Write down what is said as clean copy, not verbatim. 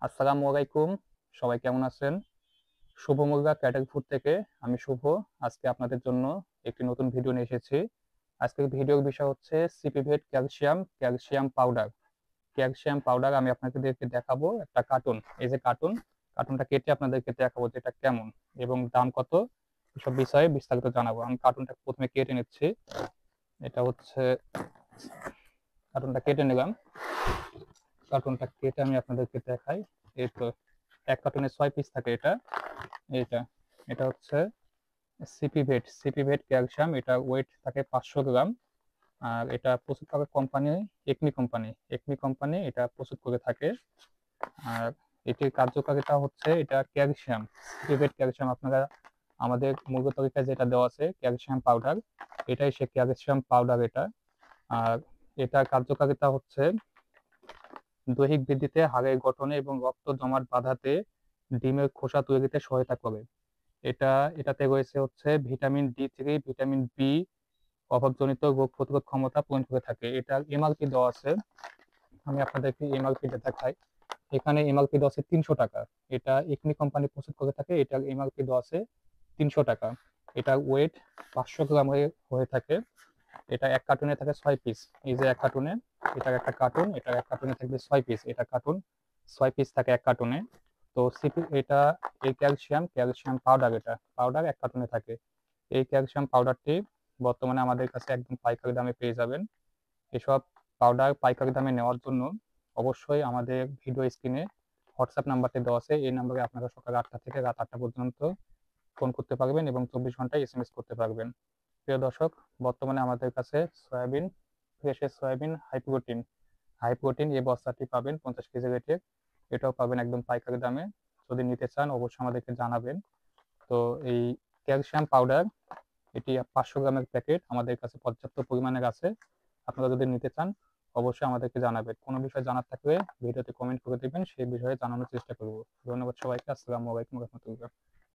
আসসালামু আলাইকুম। সবাই কেমন আছেন? শুভ মুরগা ক্যাটাল ফুড থেকে আমি শুভ। আজকে আপনাদের জন্য একটি নতুন ভিডিও নিয়ে এসেছি। আজকের ভিডিওর বিষয় হচ্ছে সিপিভেট ক্যালসিয়াম পাউডার। ক্যালসিয়াম পাউডার আমি আপনাদেরকে দেখাবো একটা কার্টুন। এই যে কার্টুনটা কেটে আপনাদেরকে দেখাবো যে এটা কেমন এবং দাম কত, এসব বিষয়ে বিস্তারিত জানাবো। আমি কার্টুনটা প্রথমে কেটে নিচ্ছি। এটা হচ্ছে কার্টুনটা কেটে নিলাম। কার্টুনটা কেটে আমি আপনাদেরকে দেখাই। এই তো এক কার্টুনে 6 পিস থাকে এটা। এটা এটা হচ্ছে সিপিভেট ক্যালসিয়াম। এটা ওয়েট থাকে 500 গ্রাম। আর এটা প্রস্তুত করে কোম্পানি একমি কোম্পানি এটা প্রস্তুত করে থাকে। আর এটির কার্যকারিতা হচ্ছে এটা ক্যালসিয়াম, সিপিভেট ক্যালসিয়াম। আপনারা আমাদের মুরগি তরিকায় যেটা দেওয়া আছে ক্যালসিয়াম পাউডার, এটাই সে ক্যালসিয়াম পাউডার এটা। আর এটার কার্যকারিতা হচ্ছে দৈহিক বৃদ্ধিতে, হাড়ের গঠনে এবং রক্ত জমাট বাঁধাতে, ডিমের খোসা তৈরিতে সহায়তা করে। এটাতে রয়েছে হচ্ছে ভিটামিন D3, ভিটামিন বি, অভাবজনিত রোগ প্রতিরোধ ক্ষমতা পূরণ করে থাকে। এটার এমআরপি দেওয়া আছে, আমি আপনাদেরকে এমআরপিটা দেখাই। এখানে এমআরপি দেওয়া আছে 300 টাকা। এটা একমি কোম্পানি প্রস্তুত করে থাকে। এটার এমআরপি দেওয়া আছে 300 টাকা। এটার ওয়েট 500 গ্রাম হয়ে থাকে। এটা এক কার্টুনে থাকে 6 পিস। এই যে এক কার্টুনে, এটার এক কার্টুনে থাকবে 6 পিস। এটা কার্টুন 6 পিস থাকে এক কার্টুনে। তো এটা এই ক্যালসিয়াম পাউডার, এটা পাউডার এক কার্টুনে থাকে। এই ক্যালসিয়াম পাউডারটি বর্তমানে আমাদের কাছে একদম পাইকারি দামে পেয়ে যাবেন। এসব পাউডার পাইকারি দামে নেওয়ার জন্য অবশ্যই আমাদের ভিডিও স্ক্রিনে হোয়াটসঅ্যাপ নাম্বারটি দেওয়া আছে। এই নাম্বারে আপনারা সকাল 8টা থেকে রাত 8টা পর্যন্ত ফোন করতে পারবেন এবং 24 ঘন্টায় এসএমএস করতে পারবেন। প্রিয় দর্শক, বর্তমানে আমাদের কাছে ফ্রেশের সয়াবিন হাই প্রোটিন এই বস্তাটি পাবেন 50 কেজি রেটের। এটাও পাবেন একদম পাইকারি দামে। যদি নিতে চান অবশ্যই আমাদেরকে জানাবেন। তো এই ক্যালসিয়াম পাউডার, এটি 500 গ্রামের প্যাকেট আমাদের কাছে পর্যাপ্ত পরিমাণের আছে। আপনারা যদি নিতে চান অবশ্যই আমাদেরকে জানাবেন। কোনো বিষয় জানার থাকলে ভিডিওতে কমেন্ট করে দেবেন, সেই বিষয়ে জানানোর চেষ্টা করব। ধন্যবাদ সবাইকে। আসসালামু আলাইকুম রহমতুল্লাহ।